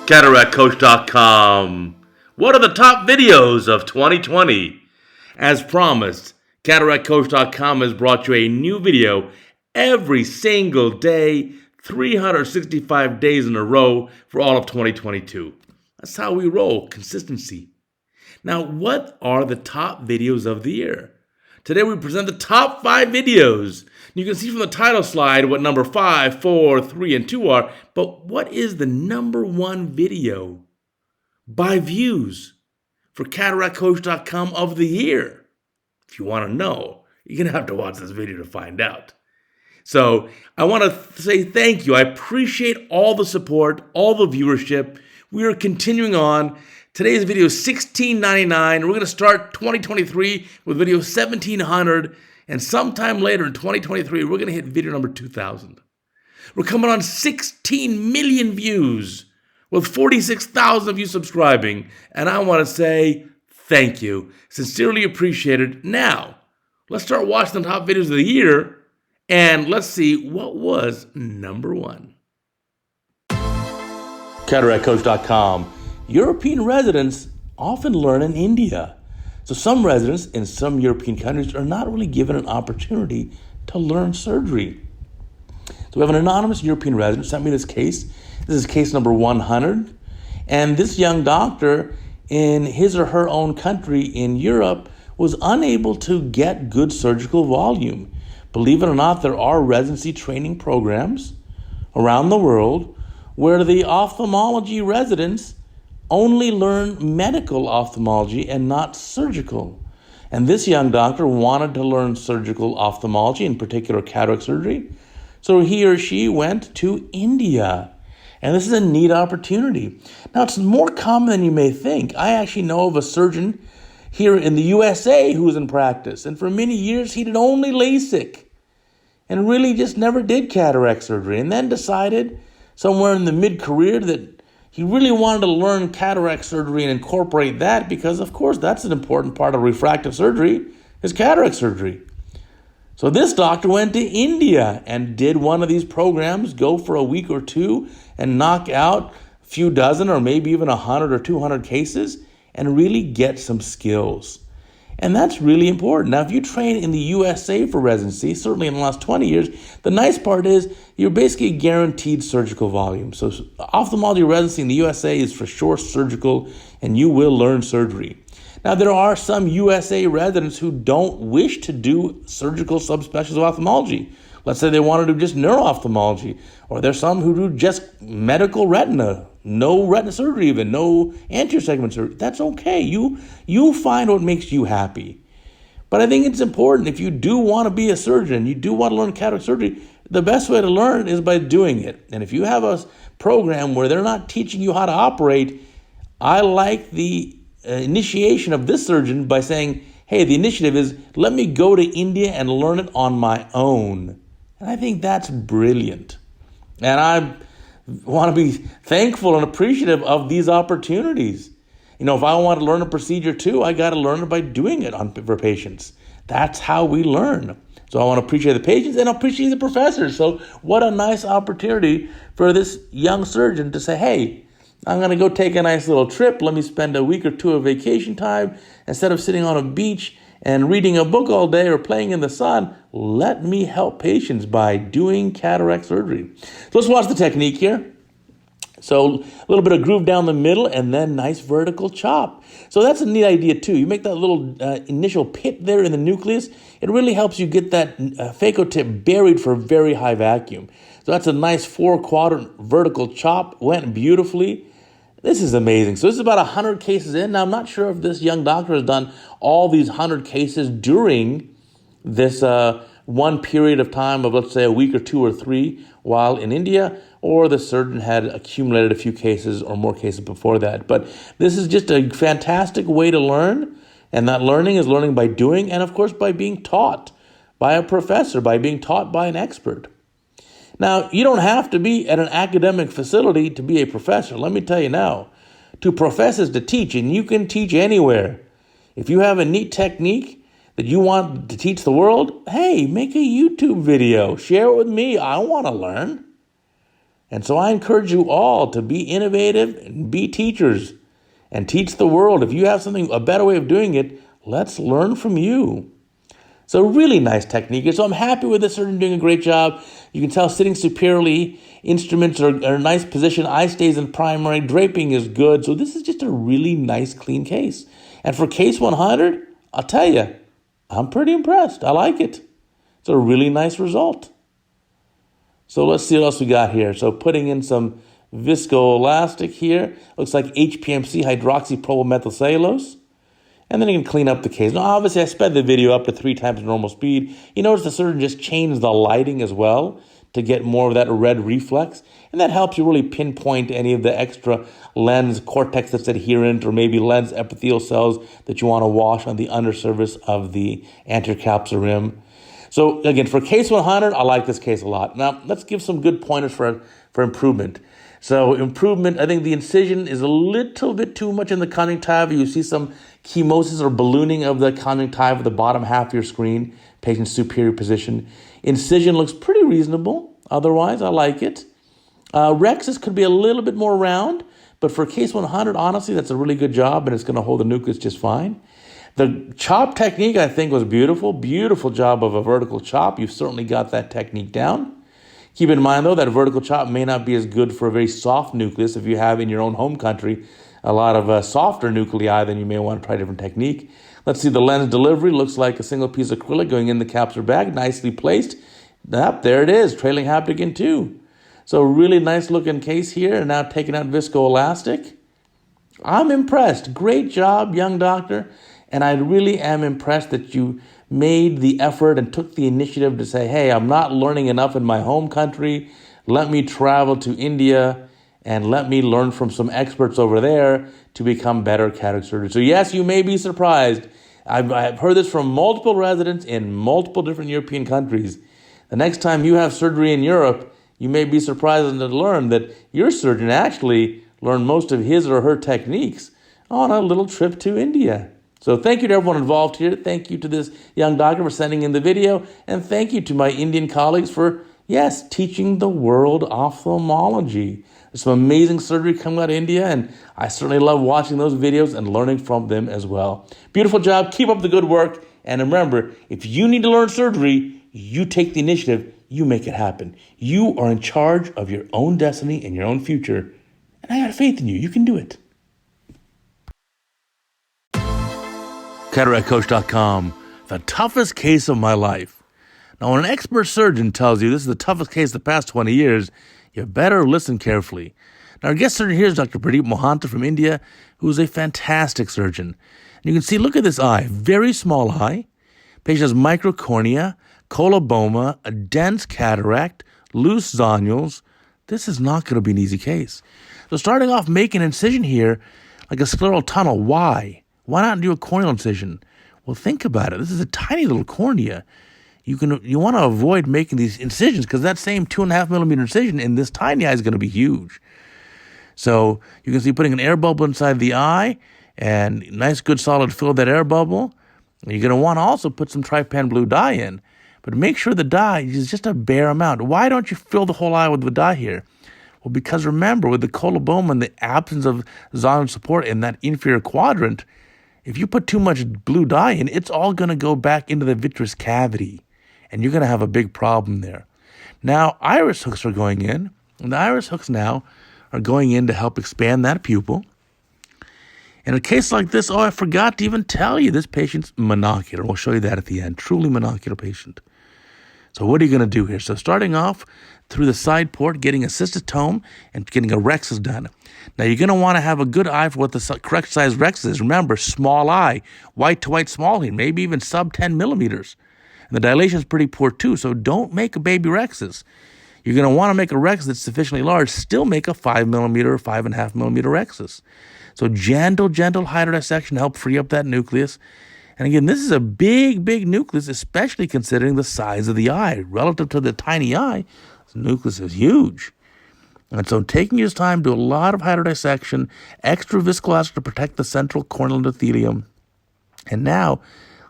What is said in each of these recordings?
CataractCoach.com. What are the top videos of 2020? As promised, CataractCoach.com has brought you a new video every single day, 365 days in a row for all of 2022. That's how we roll, consistency. Now, what are the top videos of the year? Today we present the top 5 videos. You can see from the title slide what number 5, 4, 3, and 2 are, but what is the number 1 video by views for CataractCoach.com of the year? If you want to know, you're going to have to watch this video to find out. So I want to say thank you. I appreciate all the support, all the viewership. We are continuing on. Today's video is $16.99. We're going to start 2023 with video 1700, and sometime later in 2023, we're going to hit video number 2000. We're coming on 16 million views with 46,000 of you subscribing, and I want to say thank you. Sincerely appreciated. Now, let's start watching the top videos of the year, and let's see what was number 1. CataractCoach.com. European residents often learn in India. So some residents in some European countries are not really given an opportunity to learn surgery. So we have an anonymous European resident sent me this case. This is case number 100. And this young doctor in his or her own country in Europe was unable to get good surgical volume. Believe it or not, there are residency training programs around the world where the ophthalmology residents only learn medical ophthalmology and not surgical. And this young doctor wanted to learn surgical ophthalmology, in particular cataract surgery. So he or she went to India. And this is a neat opportunity. Now, it's more common than you may think. I actually know of a surgeon here in the USA who was in practice. And for many years, he did only LASIK and really just never did cataract surgery. And then decided somewhere in the mid-career that he really wanted to learn cataract surgery and incorporate that because, of course, that's an important part of refractive surgery is cataract surgery. So this doctor went to India and did one of these programs, go for a week or two and knock out a few dozen or maybe even 100 or 200 cases and really get some skills. And that's really important. Now, if you train in the USA for residency, certainly in the last 20 years, the nice part is you're basically guaranteed surgical volume. So ophthalmology residency in the USA is for sure surgical, and you will learn surgery. Now, there are some USA residents who don't wish to do surgical subspecialties of ophthalmology. Let's say they want to do just neuro-ophthalmology, or there's some who do just medical retina, no retina surgery even, no anterior segment surgery. That's okay. You find what makes you happy. But I think it's important if you do want to be a surgeon, you do want to learn cataract surgery, the best way to learn is by doing it. And if you have a program where they're not teaching you how to operate, I like the initiation of this surgeon by saying, hey, the initiative is let me go to India and learn it on my own. And I think that's brilliant. And I want to be thankful and appreciative of these opportunities. You know, if I want to learn a procedure too, I got to learn it by doing it for patients. That's how we learn. So I want to appreciate the patients and appreciate the professors. So what a nice opportunity for this young surgeon to say, hey, I'm going to go take a nice little trip. Let me spend a week or two of vacation time. Instead of sitting on a beach and reading a book all day or playing in the sun, let me help patients by doing cataract surgery. So let's watch the technique here. So a little bit of groove down the middle and then nice vertical chop. So that's a neat idea too. You make that little initial pit there in the nucleus. It really helps you get that phaco tip buried for very high vacuum. So that's a nice 4-quadrant vertical chop. Went beautifully. This is amazing. So this is about 100 cases in. Now, I'm not sure if this young doctor has done all these 100 cases during this one period of time of, let's say, a week or 2 or 3 while in India, or the surgeon had accumulated a few cases or more cases before that. But this is just a fantastic way to learn, and that learning is learning by doing and, of course, by being taught by a professor, by being taught by an expert. Now, you don't have to be at an academic facility to be a professor. Let me tell you now, to profess is to teach, and you can teach anywhere. If you have a neat technique that you want to teach the world, hey, make a YouTube video. Share it with me. I want to learn. And so I encourage you all to be innovative and be teachers and teach the world. If you have something, a better way of doing it, let's learn from you. So really nice technique. So I'm happy with the surgeon doing a great job. You can tell sitting superiorly, instruments are in a nice position, eye stays in primary, draping is good. So this is just a really nice, clean case. And for case 100, I'll tell you, I'm pretty impressed. I like it. It's a really nice result. So let's see what else we got here. So putting in some viscoelastic here. Looks like HPMC, hydroxyprobylmethylcellulose. And then you can clean up the case. Now, obviously, I sped the video up to 3 times normal speed. You notice the surgeon just changed the lighting as well to get more of that red reflex. And that helps you really pinpoint any of the extra lens cortex that's adherent or maybe lens epithelial cells that you want to wash on the undersurface of the anterior capsular rim. So again, for case 100, I like this case a lot. Now, let's give some good pointers for improvement. So improvement, I think the incision is a little bit too much in the conjunctiva. You see some chemosis or ballooning of the conjunctiva, the bottom half of your screen, patient's superior position. Incision looks pretty reasonable. Otherwise, I like it. Rexus could be a little bit more round, but for case 100, honestly, that's a really good job, and it's going to hold the nucleus just fine. The chop technique, I think, was beautiful. Beautiful job of a vertical chop. You've certainly got that technique down. Keep in mind, though, that a vertical chop may not be as good for a very soft nucleus. If you have in your own home country a lot of softer nuclei, then you may want to try a different technique. Let's see, the lens delivery looks like a single piece of acrylic going in the capsular bag, nicely placed. Yep, there it is, trailing haptic too. So really nice looking case here, and now taking out viscoelastic. I'm impressed. Great job, young doctor. And I really am impressed that you made the effort and took the initiative to say, hey, I'm not learning enough in my home country. Let me travel to India and let me learn from some experts over there to become better cataract surgeons. So yes, you may be surprised. I've heard this from multiple residents in multiple different European countries. The next time you have surgery in Europe, you may be surprised to learn that your surgeon actually learned most of his or her techniques on a little trip to India. So thank you to everyone involved here. Thank you to this young doctor for sending in the video. And thank you to my Indian colleagues for, yes, teaching the world ophthalmology. There's some amazing surgery coming out of India, and I certainly love watching those videos and learning from them as well. Beautiful job. Keep up the good work. And remember, if you need to learn surgery, you take the initiative. You make it happen. You are in charge of your own destiny and your own future. And I got faith in you. You can do it. CataractCoach.com, the toughest case of my life. Now, when an expert surgeon tells you this is the toughest case of the past 20 years, you better listen carefully. Now, our guest surgeon here is Dr. Pradeep Mohanta from India, who is a fantastic surgeon. And you can see, look at this eye, very small eye. Patient has microcornea, coloboma, a dense cataract, loose zonules. This is not going to be an easy case. So starting off, make an incision here, like a scleral tunnel. Why? Why not do a corneal incision? Well, think about it. This is a tiny little cornea. You want to avoid making these incisions because that same 2.5 millimeter incision in this tiny eye is going to be huge. So you can see putting an air bubble inside the eye and nice, good, solid fill of that air bubble. You're going to want to also put some trypan blue dye in, but make sure the dye is just a bare amount. Why don't you fill the whole eye with the dye here? Well, because remember, with the coloboma and the absence of zonal support in that inferior quadrant, if you put too much blue dye in, it's all going to go back into the vitreous cavity, and you're going to have a big problem there. Now, iris hooks are going in, and the iris hooks now are going in to help expand that pupil. In a case like this, I forgot to even tell you, this patient's monocular. We'll show you that at the end. Truly monocular patient. So what are you going to do here? So starting off through the side port, getting a cystotome and getting a rexus done. Now, you're going to want to have a good eye for what the correct size rexus is. Remember, small eye, white to white small here, maybe even sub 10 millimeters. And the dilation is pretty poor too, so don't make a baby rexus. You're going to want to make a rexus that's sufficiently large, still make a 5 millimeter or 5.5 millimeter rexus. So gentle hydrodissection to help free up that nucleus. And again, this is a big nucleus, especially considering the size of the eye. Relative to the tiny eye, the nucleus is huge. And so taking his time, do a lot of hydrodissection, extra viscoelastic to protect the central corneal endothelium. And now,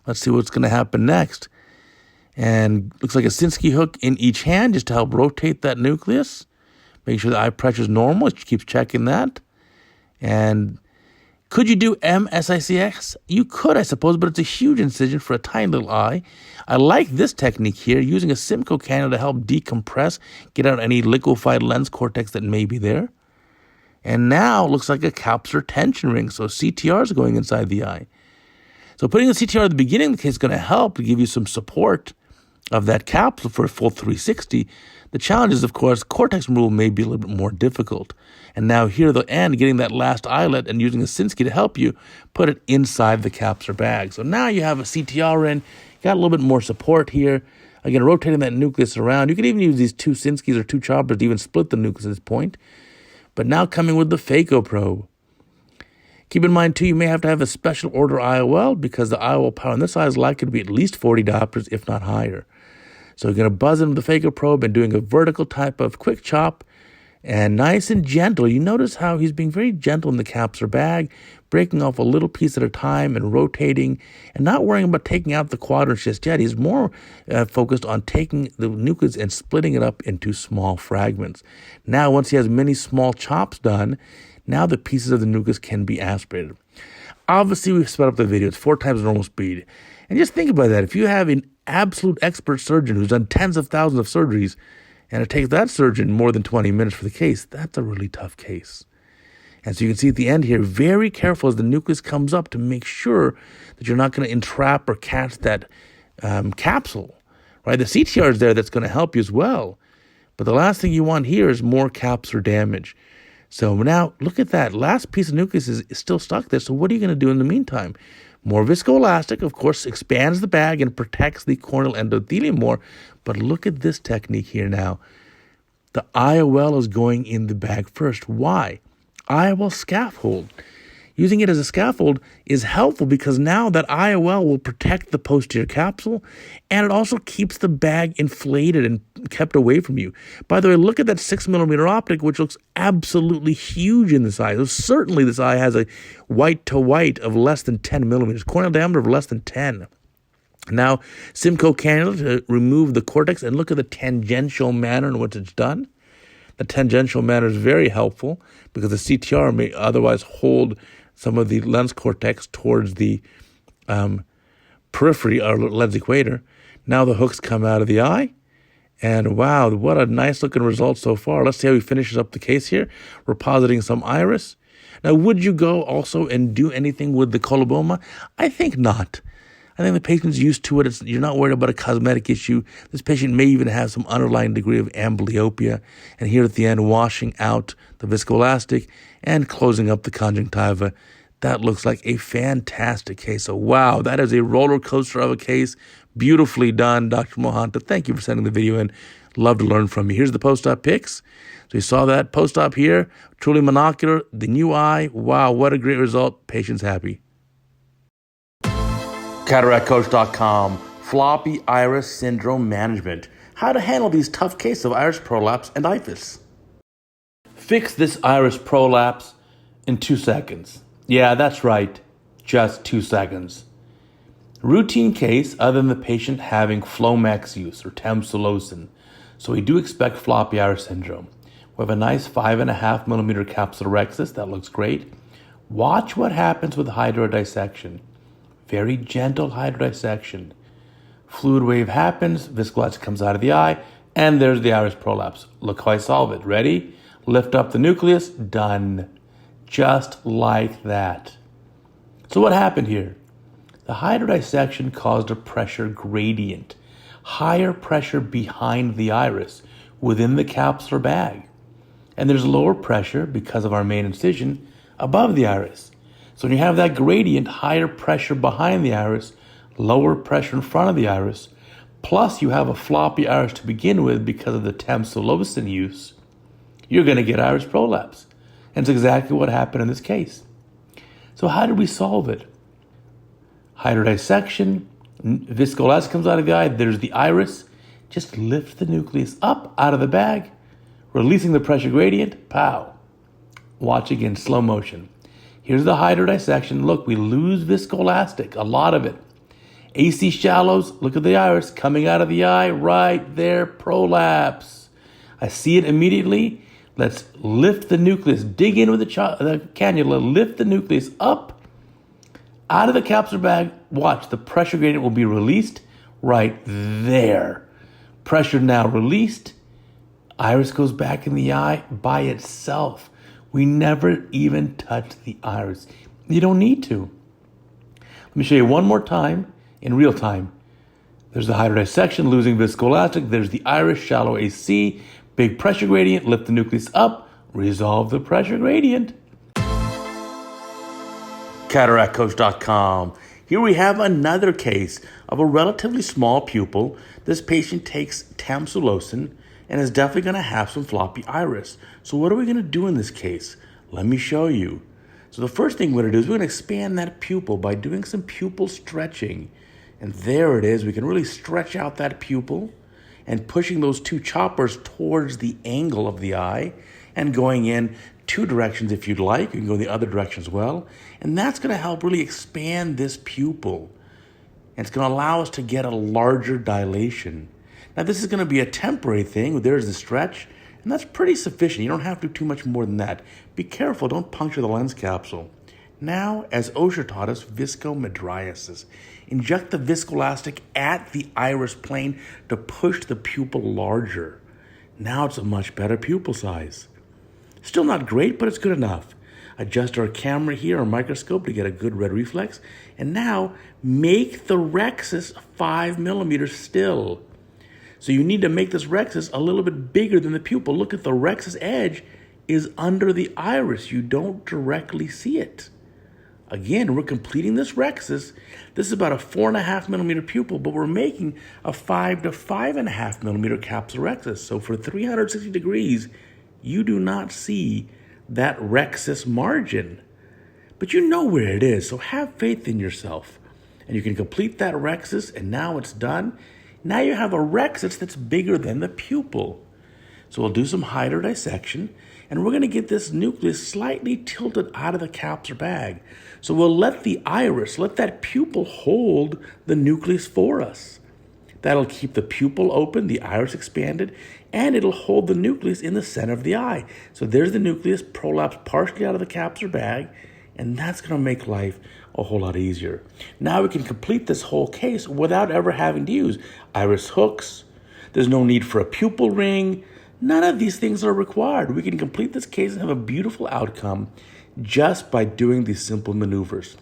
let's see what's going to happen next. And looks like a Sinskey hook in each hand just to help rotate that nucleus. Make sure the eye pressure is normal. It keeps checking that. And could you do MSICX? You could, I suppose, but it's a huge incision for a tiny little eye. I like this technique here, using a Simcoe cannula to help decompress, get out any liquefied lens cortex that may be there. And now it looks like a capsular tension ring, so CTR is going inside the eye. So putting the CTR at the beginning of the case is going to help to give you some support of that capsule for a full 360. The challenge is, of course, cortex removal may be a little bit more difficult. And now here at the end, getting that last eyelet and using a Sinskey to help you put it inside the capsular bag. So now you have a CTR in, got a little bit more support here. Again, rotating that nucleus around. You could even use these 2 Sinskeys or 2 choppers to even split the nucleus at this point. But now coming with the phaco probe. Keep in mind, too, you may have to have a special order IOL because the IOL power on this eye is likely to be at least 40 diopters, if not higher. So you're going to buzz into the phaco probe and doing a vertical type of quick chop and nice and gentle. You notice how he's being very gentle in the capsular bag, breaking off a little piece at a time and rotating and not worrying about taking out the quadrants just yet. He's more focused on taking the nucleus and splitting it up into small fragments. Now, once he has many small chops done, now the pieces of the nucleus can be aspirated. Obviously, we've sped up the video. It's 4 times normal speed. And just think about that. If you have an absolute expert surgeon who's done tens of thousands of surgeries, and it takes that surgeon more than 20 minutes for the case, that's a really tough case. And so you can see at the end here, very careful as the nucleus comes up to make sure that you're not going to entrap or catch that capsule, right? The CTR is there that's going to help you as well. But the last thing you want here is more capsular damage. So now look at that. Last piece of nucleus is still stuck there. So what are you going to do in the meantime? More viscoelastic, of course, expands the bag and protects the corneal endothelium more. But look at this technique here now. The IOL is going in the bag first. Why? IOL scaffold. Using it as a scaffold is helpful because now that IOL will protect the posterior capsule and it also keeps the bag inflated and kept away from you. By the way, look at that 6mm optic, which looks absolutely huge in this eye. So certainly this eye has a white to white of less than 10 millimeters, corneal diameter of less than 10. Now, Simcoe cannula to remove the cortex, and look at the tangential manner in which it's done. The tangential manner is very helpful because the CTR may otherwise hold some of the lens cortex towards the periphery or lens equator. Now the hooks come out of the eye. And wow, what a nice looking result so far. Let's see how he finishes up the case here. We're positing some iris. Now, would you go also and do anything with the coloboma? I think not. I think the patient's used to it. You're not worried about a cosmetic issue. This patient may even have some underlying degree of amblyopia. And here at the end, washing out the viscoelastic and closing up the conjunctiva. That looks like a fantastic case. So, wow, that is a roller coaster of a case. Beautifully done, Dr. Mohanta. Thank you for sending the video in. Love to learn from you. Here's the post-op pics. So you saw that post-op here. Truly monocular. The new eye. Wow, what a great result. Patient's happy. CataractCoach.com, floppy iris syndrome management. How to handle these tough cases of iris prolapse and IFIS. Fix this iris prolapse in 2 seconds. Yeah, that's right, just 2 seconds. Routine case other than the patient having Flomax use or tamsulosin. So we do expect floppy iris syndrome. We have a nice 5.5mm capsulorhexis, that looks great. Watch what happens with hydrodissection. Very gentle hydrodissection. Fluid wave happens, viscoelastic comes out of the eye, and there's the iris prolapse. Look how I solve it. Ready? Lift up the nucleus. Done. Just like that. So what happened here? The hydrodissection caused a pressure gradient. Higher pressure behind the iris within the capsular bag. And there's lower pressure because of our main incision above the iris. So when you have that gradient, higher pressure behind the iris, lower pressure in front of the iris, plus you have a floppy iris to begin with because of the tamsulosin use, you're going to get iris prolapse. And it's exactly what happened in this case. So how did we solve it? Hydrodissection, viscoelastic comes out of the eye, there's the iris. Just lift the nucleus up out of the bag, releasing the pressure gradient, pow. Watch again, slow motion. Here's the hydrodissection. Look, we lose viscoelastic, a lot of it. AC shallows, look at the iris coming out of the eye, right there, prolapse. I see it immediately. Let's lift the nucleus, dig in with the cannula, lift the nucleus up out of the capsular bag. Watch, the pressure gradient will be released right there. Pressure now released. Iris goes back in the eye by itself. We never even touch the iris. You don't need to. Let me show you one more time in real time. There's the hydrodissection, losing viscoelastic. There's the iris, shallow AC, big pressure gradient, lift the nucleus up, resolve the pressure gradient. CataractCoach.com. Here we have another case of a relatively small pupil. This patient takes tamsulosin and is definitely going to have some floppy iris. So what are we going to do in this case? Let me show you. So the first thing we're going to do is we're going to expand that pupil by doing some pupil stretching. And there it is. We can really stretch out that pupil and pushing those two choppers towards the angle of the eye and going in two directions if you'd like. You can go in the other direction as well. And that's going to help really expand this pupil. And it's going to allow us to get a larger dilation. Now, this is going to be a temporary thing. There's the stretch, and that's pretty sufficient. You don't have to do too much more than that. Be careful. Don't puncture the lens capsule. Now, as Osher taught us, viscomydriasis. Inject the viscoelastic at the iris plane to push the pupil larger. Now it's a much better pupil size. Still not great, but it's good enough. Adjust our camera here, our microscope, to get a good red reflex. And now, make the rhexis 5 millimeters still. So you need to make this rhexis a little bit bigger than the pupil. Look at the rhexis edge is under the iris. You don't directly see it. Again, we're completing this rhexis. This is about a 4.5 millimeter pupil, but we're making a 5 to 5.5 millimeter capsular rhexis. So for 360 degrees, you do not see that rhexis margin. But you know where it is, so have faith in yourself. And you can complete that rhexis, and now it's done. Now you have a rhexis that's bigger than the pupil. So we'll do some hydrodissection, and we're going to get this nucleus slightly tilted out of the capsular bag. So we'll let the iris, let that pupil hold the nucleus for us. That'll keep the pupil open, the iris expanded, and it'll hold the nucleus in the center of the eye. So there's the nucleus prolapsed partially out of the capsular bag, and that's going to make life a whole lot easier. Now we can complete this whole case without ever having to use iris hooks. There's no need for a pupil ring. None of these things are required. We can complete this case and have a beautiful outcome just by doing these simple maneuvers.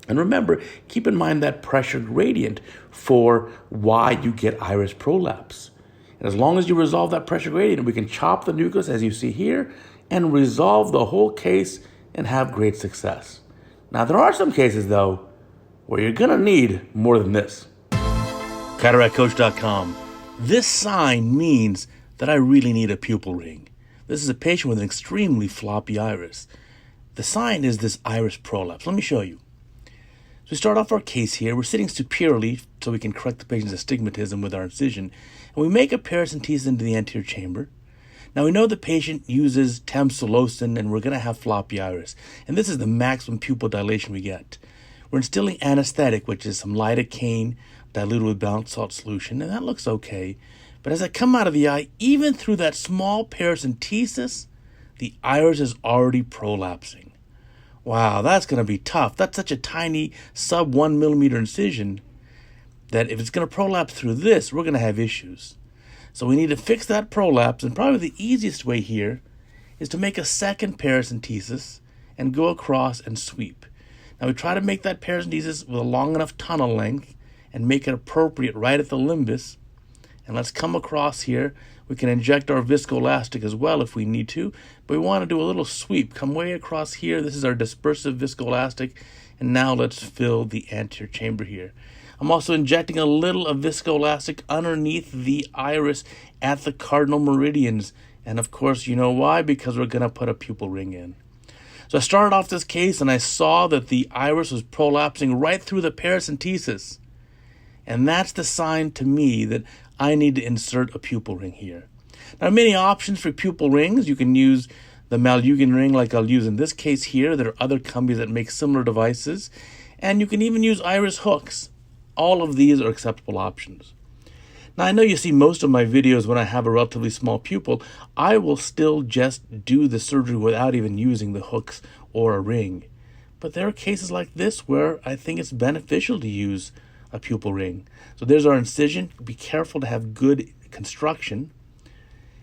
And remember, keep in mind that pressure gradient for why you get iris prolapse. And as long as you resolve that pressure gradient, we can chop the nucleus as you see here and resolve the whole case and have great success. Now, there are some cases, though, where you're going to need more than this. CataractCoach.com. This sign means that I really need a pupil ring. This is a patient with an extremely floppy iris. The sign is this iris prolapse. Let me show you. So we start off our case here. We're sitting superiorly so we can correct the patient's astigmatism with our incision. And we make a paracentesis into the anterior chamber. Now we know the patient uses tamsulosin and we're going to have floppy iris. And this is the maximum pupil dilation we get. We're instilling anesthetic, which is some lidocaine diluted with balanced salt solution. And that looks okay. But as I come out of the eye, even through that small paracentesis, the iris is already prolapsing. Wow, that's going to be tough. That's such a tiny sub 1 millimeter incision that if it's going to prolapse through this, we're going to have issues. So we need to fix that prolapse, and probably the easiest way here is to make a second paracentesis and go across and sweep. Now we try to make that paracentesis with a long enough tunnel length and make it appropriate right at the limbus. And let's come across here. We can inject our viscoelastic as well if we need to, but we want to do a little sweep. Come way across here. This is our dispersive viscoelastic, and now let's fill the anterior chamber here. I'm also injecting a little of viscoelastic underneath the iris at the cardinal meridians. And of course, you know why? Because we're going to put a pupil ring in. So I started off this case and I saw that the iris was prolapsing right through the paracentesis. And that's the sign to me that I need to insert a pupil ring here. Now, there are many options for pupil rings. You can use the Malyugin ring like I'll use in this case here. There are other companies that make similar devices. And you can even use iris hooks. All of these are acceptable options. Now, I know you see most of my videos when I have a relatively small pupil, I will still just do the surgery without even using the hooks or a ring. But there are cases like this where I think it's beneficial to use a pupil ring. So there's our incision. Be careful to have good construction.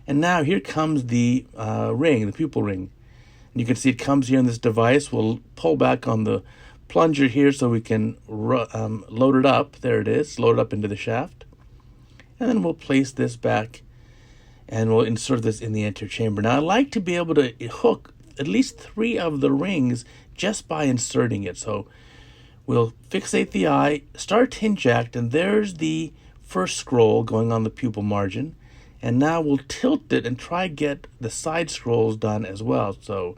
And now here comes the ring, the pupil ring. And you can see it comes here in this device. We'll pull back on the plunger here so we can load it up. There it is, load it up into the shaft. And then we'll place this back and we'll insert this in the anterior chamber. Now I like to be able to hook at least 3 of the rings just by inserting it. So we'll fixate the eye, start to inject, and there's the first scroll going on the pupil margin. And now we'll tilt it and try get the side scrolls done as well. So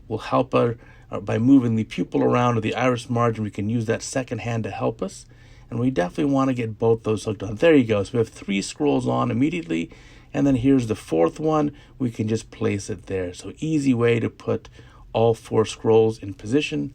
we'll help her by moving the pupil around or the iris margin. We can use that second hand to help us. And we definitely want to get both those hooked on. There you go. So we have 3 scrolls on immediately. And then here's the 4th one. We can just place it there. So easy way to put all 4 scrolls in position.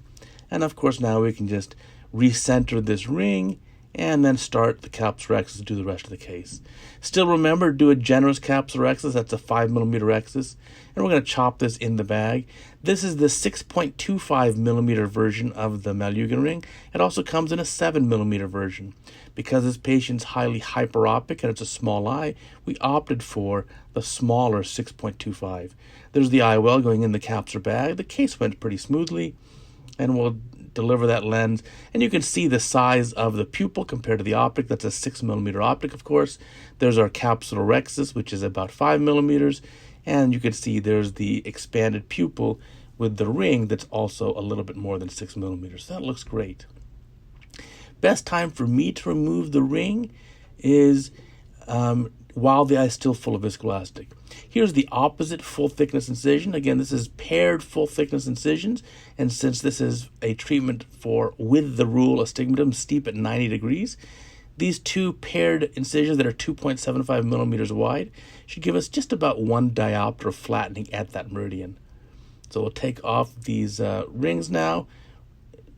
And of course now we can just recenter this ring and then start the CataractCoach to do the rest of the case. Still remember, do a generous CataractCoach. That's a 5mm X's. And we're going to chop this in the bag. This is the 6.25mm version of the Malugan ring. It also comes in a 7mm version. Because this patient's highly hyperopic and it's a small eye, we opted for the smaller 6.25. There's the eye well going in the capsular bag. The case went pretty smoothly, and we'll deliver that lens. And you can see the size of the pupil compared to the optic. That's a 6mm optic, of course. There's our capsular rhexis, which is about 5mm. And you can see there's the expanded pupil with the ring that's also a little bit more than 6mm. That looks great. Best time for me to remove the ring is while the eye is still full of viscoelastic. Here's the opposite full thickness incision. Again, this is paired full thickness incisions. And since this is a treatment for with the rule astigmatism steep at 90 degrees, these 2 paired incisions that are 2.75mm wide should give us just about 1 diopter of flattening at that meridian. So we'll take off these rings now,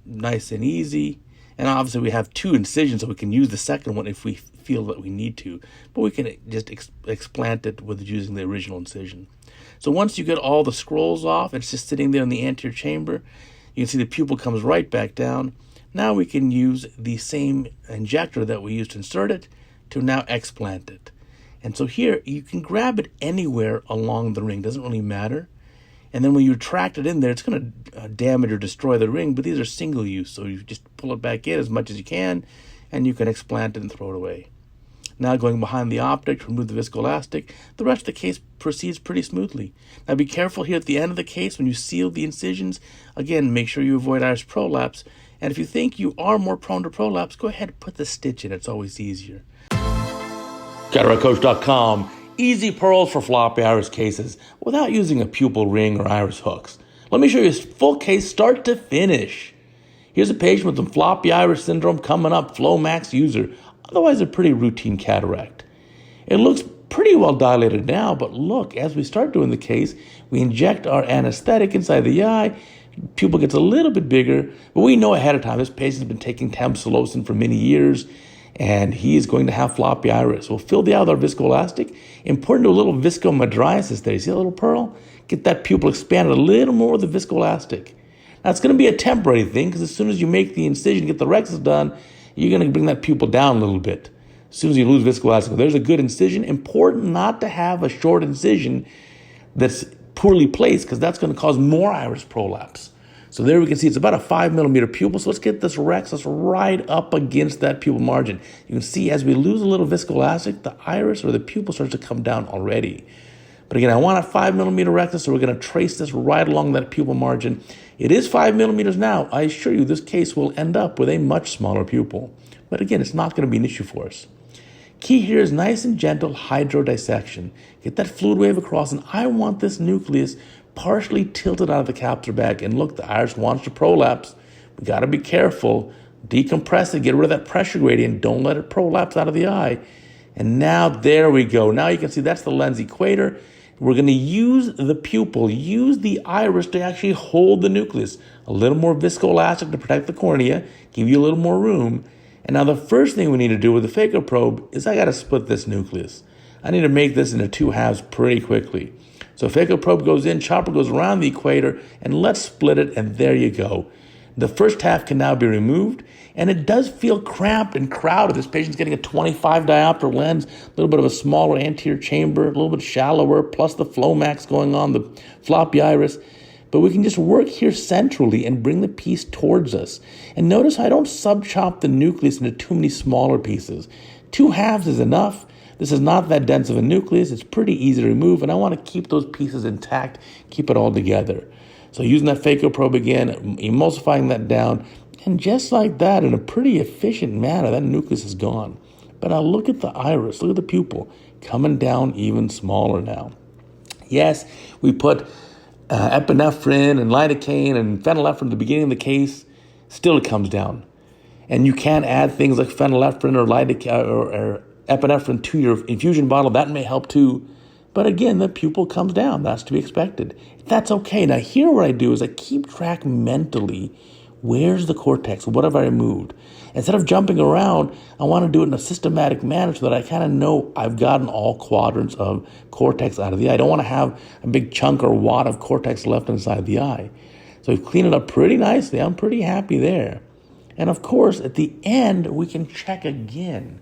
nice and easy. And obviously we have 2 incisions, so we can use the second one if we feel that we need to. But we can just explant it with using the original incision. So once you get all the scrolls off, it's just sitting there in the anterior chamber. You can see the pupil comes right back down. Now we can use the same injector that we used to insert it to now explant it. And so here, you can grab it anywhere along the ring. Doesn't really matter. And then when you retract it in there, it's going to damage or destroy the ring. But these are single use, so you just pull it back in as much as you can, and you can explant it and throw it away. Now going behind the optic to remove the viscoelastic, the rest of the case proceeds pretty smoothly. Now be careful here at the end of the case when you seal the incisions. Again, make sure you avoid iris prolapse. And if you think you are more prone to prolapse, go ahead and put the stitch in. It's always easier. CataractCoach.com. Easy pearls for floppy iris cases without using a pupil ring or iris hooks. Let me show you a full case start to finish. Here's a patient with some floppy iris syndrome coming up, Flomax user. Otherwise a pretty routine cataract. It looks pretty well dilated now, but look, as we start doing the case, we inject our anesthetic inside the eye. Pupil gets a little bit bigger, but we know ahead of time this patient's been taking tamsulosin for many years, and he is going to have floppy iris. We'll fill the eye with our viscoelastic. Important to a little viscomydriasis there. You see that little pearl? Get that pupil expanded a little more with the viscoelastic. Now, it's going to be a temporary thing because as soon as you make the incision, get the rhexis done, you're going to bring that pupil down a little bit. As soon as you lose viscoelastic, there's a good incision. Important not to have a short incision that's poorly placed because that's going to cause more iris prolapse. So there we can see it's about a 5mm pupil. So let's get this rhexis right up against that pupil margin. You can see as we lose a little viscoelastic, the iris or the pupil starts to come down already. But again, I want a 5mm rhexis, so we're going to trace this right along that pupil margin. It is 5mm now. I assure you this case will end up with a much smaller pupil. But again, it's not going to be an issue for us. Key here is nice and gentle hydrodissection. Get that fluid wave across, and I want this nucleus partially tilted out of the capsular bag. And look, the iris wants to prolapse. We got to be careful. Decompress it, get rid of that pressure gradient. Don't let it prolapse out of the eye. And now there we go. Now you can see that's the lens equator. We're going to use the pupil, use the iris to actually hold the nucleus. A little more viscoelastic to protect the cornea, give you a little more room. And now the first thing we need to do with the phaco probe is I got to split this nucleus. I need to make this into two halves pretty quickly. So phaco probe goes in, chopper goes around the equator, and let's split it, and there you go. The first half can now be removed, and it does feel cramped and crowded. This patient's getting a 25 diopter lens, a little bit of a smaller anterior chamber, a little bit shallower, plus the Flomax going on, the floppy iris. But we can just work here centrally and bring the piece towards us. And notice I don't sub-chop the nucleus into too many smaller pieces. Two halves is enough. This is not that dense of a nucleus. It's pretty easy to remove, and I want to keep those pieces intact, keep it all together. So using that phaco probe again, emulsifying that down, and just like that, in a pretty efficient manner, that nucleus is gone. But now look at the iris, look at the pupil, coming down even smaller now. Yes, we put epinephrine and lidocaine and phenylephrine at the beginning of the case, still it comes down. And you can add things like phenylephrine or lidocaine or epinephrine to your infusion bottle. That may help too. But again, the pupil comes down. That's to be expected. That's okay. Now here what I do is I keep track mentally. Where's the cortex? What have I removed? Instead of jumping around, I want to do it in a systematic manner so that I kind of know I've gotten all quadrants of cortex out of the eye. I don't want to have a big chunk or wad of cortex left inside the eye. So we've cleaned it up pretty nicely. I'm pretty happy there. And of course, at the end, we can check again.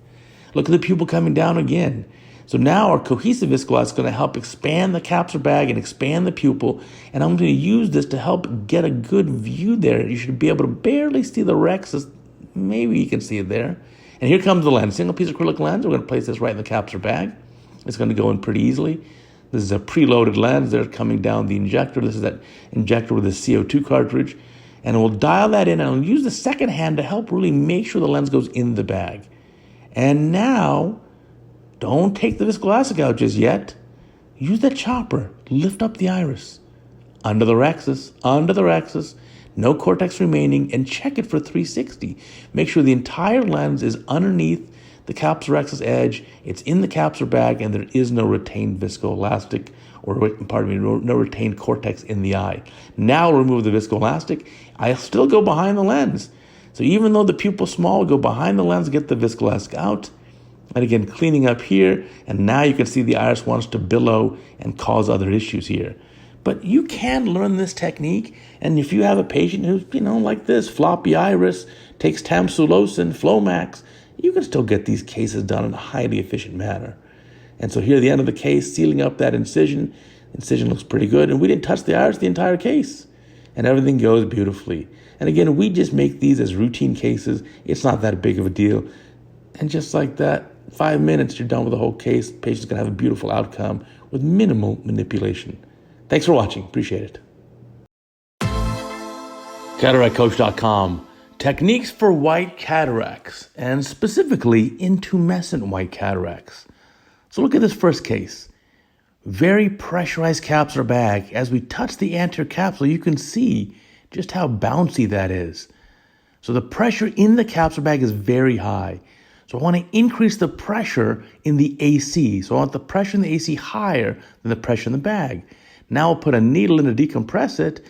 Look at the pupil coming down again. So now our cohesive viscoelastic is going to help expand the capsular bag and expand the pupil. And I'm going to use this to help get a good view there. You should be able to barely see the rexus. Maybe you can see it there. And here comes the lens. Single piece acrylic lens. We're going to place this right in the capsular bag. It's going to go in pretty easily. This is a preloaded lens. They're coming down the injector. This is that injector with a CO2 cartridge. And we'll dial that in. And I'll use the second hand to help really make sure the lens goes in the bag. And now, don't take the viscoelastic out just yet. Use that chopper. Lift up the iris. Under the rexus, no cortex remaining, and check it for 360. Make sure the entire lens is underneath the capsular rexus edge. It's in the capsular bag, and there is no retained viscoelastic, no retained cortex in the eye. Now we'll remove the viscoelastic. I still go behind the lens. So even though the pupil's small, we'll go behind the lens, get the viscoelastic out. And again, cleaning up here, and now you can see the iris wants to billow and cause other issues here. But you can learn this technique, and if you have a patient who's, like this, floppy iris, takes tamsulosin, Flomax, you can still get these cases done in a highly efficient manner. And so here at the end of the case, sealing up that incision looks pretty good, and we didn't touch the iris the entire case, and everything goes beautifully. And again, we just make these as routine cases. It's not that big of a deal. And just like that, 5 minutes, you're done with the whole case. The patient's going to have a beautiful outcome with minimal manipulation. Thanks for watching. Appreciate it. CataractCoach.com. Techniques for white cataracts, and specifically intumescent white cataracts. So look at this first case. Very pressurized capsular bag. As we touch the anterior capsule, you can see just how bouncy that is. So the pressure in the capsular bag is very high. So I want to increase the pressure in the AC. So I want the pressure in the AC higher than the pressure in the bag. Now I'll put a needle in to decompress it,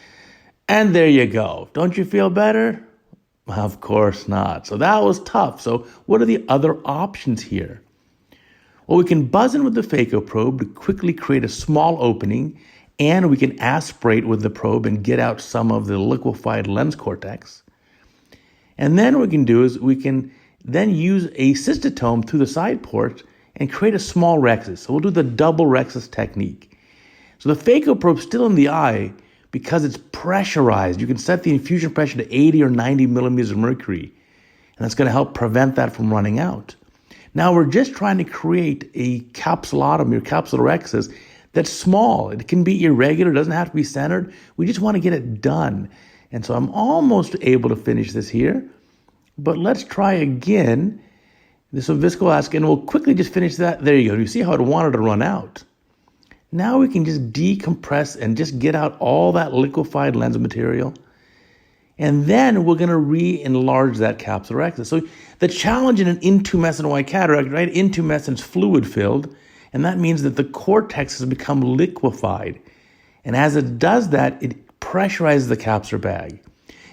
and there you go. Don't you feel better? Of course not. So that was tough. So what are the other options here? Well, we can buzz in with the phaco probe to quickly create a small opening, and we can aspirate with the probe and get out some of the liquefied lens cortex. And then what we can do is we can then use a cystotome through the side port and create a small rexus. So we'll do the double rexus technique. So the phaco probe's still in the eye because it's pressurized. You can set the infusion pressure to 80 or 90 millimeters of mercury, and that's going to help prevent that from running out. Now we're just trying to create a capsulotomy or capsular rexus that's small. It can be irregular, it doesn't have to be centered. We just want to get it done. And so I'm almost able to finish this here, but let's try again. This is viscoelastic, and we'll quickly just finish that. There you go. You see how it wanted to run out. Now we can just decompress and just get out all that liquefied lens material. And then we're going to re-enlarge that capsular rexus. So the challenge in an intumescent white cataract, right? Intumescent is fluid-filled, and that means that the cortex has become liquefied. And as it does that, it pressurizes the capsular bag.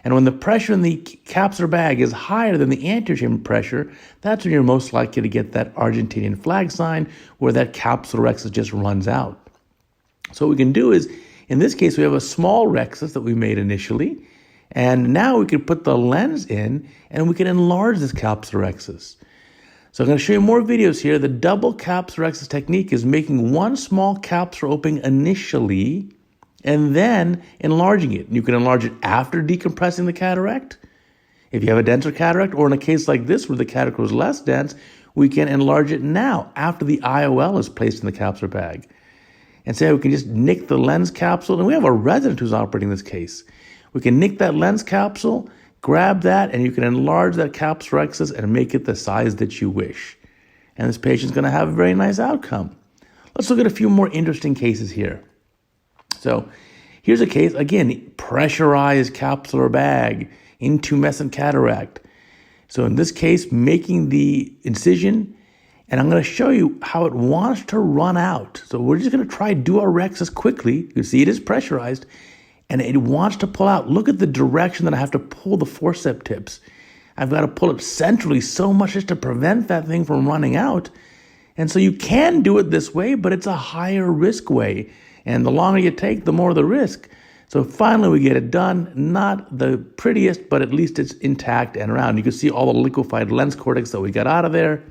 And when the pressure in the capsular bag is higher than the anterior chamber pressure, that's when you're most likely to get that Argentinian flag sign where that capsular rhexis just runs out. So what we can do is, in this case, we have a small rhexis that we made initially, and now we can put the lens in and we can enlarge this capsular rhexis. So I'm going to show you more videos here. The double capsular rhexis technique is making one small capsular opening initially and then enlarging it. You can enlarge it after decompressing the cataract, if you have a denser cataract, or in a case like this where the cataract was less dense, we can enlarge it now after the IOL is placed in the capsular bag. And say we can just nick the lens capsule, and we have a resident who's operating this case. We can nick that lens capsule, grab that, and you can enlarge that capsular rhexis and make it the size that you wish. And this patient's going to have a very nice outcome. Let's look at a few more interesting cases here. So here's a case, again, pressurized capsular bag, intumescent cataract. So in this case, making the incision, and I'm going to show you how it wants to run out. So we're just going to try do our rhexis quickly. You can see it is pressurized, and it wants to pull out. Look at the direction that I have to pull the forceps tips. I've got to pull it centrally so much just to prevent that thing from running out. And so you can do it this way, but it's a higher risk way. And the longer you take, the more the risk. So finally we get it done. Not the prettiest, but at least it's intact and round. You can see all the liquefied lens cortex that we got out of there.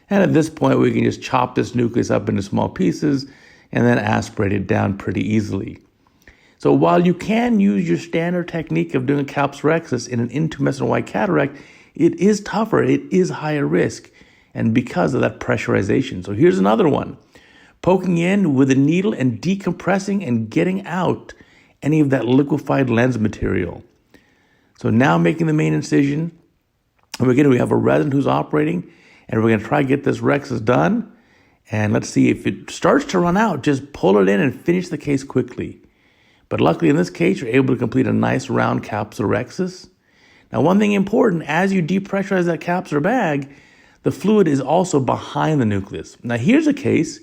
And at this point, we can just chop this nucleus up into small pieces and then aspirate it down pretty easily. So while you can use your standard technique of doing a capsular rhexis in an intumescent white cataract, it is tougher, it is higher risk, and because of that pressurization. So here's another one. Poking in with a needle and decompressing and getting out any of that liquefied lens material. So now making the main incision, and again, we have a resident who's operating, and we're going to try to get this rhexis done. And let's see if it starts to run out, just pull it in and finish the case quickly. But luckily in this case, you're able to complete a nice round capsular rhexis. Now, one thing important, as you depressurize that capsular bag, the fluid is also behind the nucleus. Now, here's a case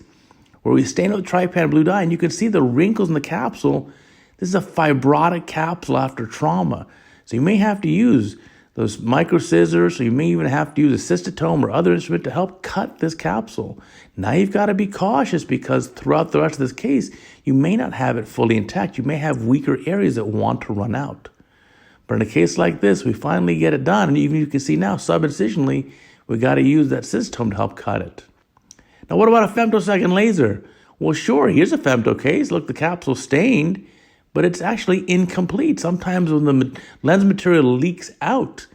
where we stain it with trypan blue dye, and you can see the wrinkles in the capsule. This is a fibrotic capsule after trauma. So you may have to use those micro scissors, so you may even have to use a cystotome or other instrument to help cut this capsule. Now you've got to be cautious because throughout the rest of this case, you may not have it fully intact. You may have weaker areas that want to run out. But in a case like this, we finally get it done. And even you can see now, sub-incisionally, we got to use that cystotome to help cut it. Now, what about a femtosecond laser? Well, sure, here's a femto case. Look, the capsule's stained, but it's actually incomplete. Sometimes when the lens material leaks out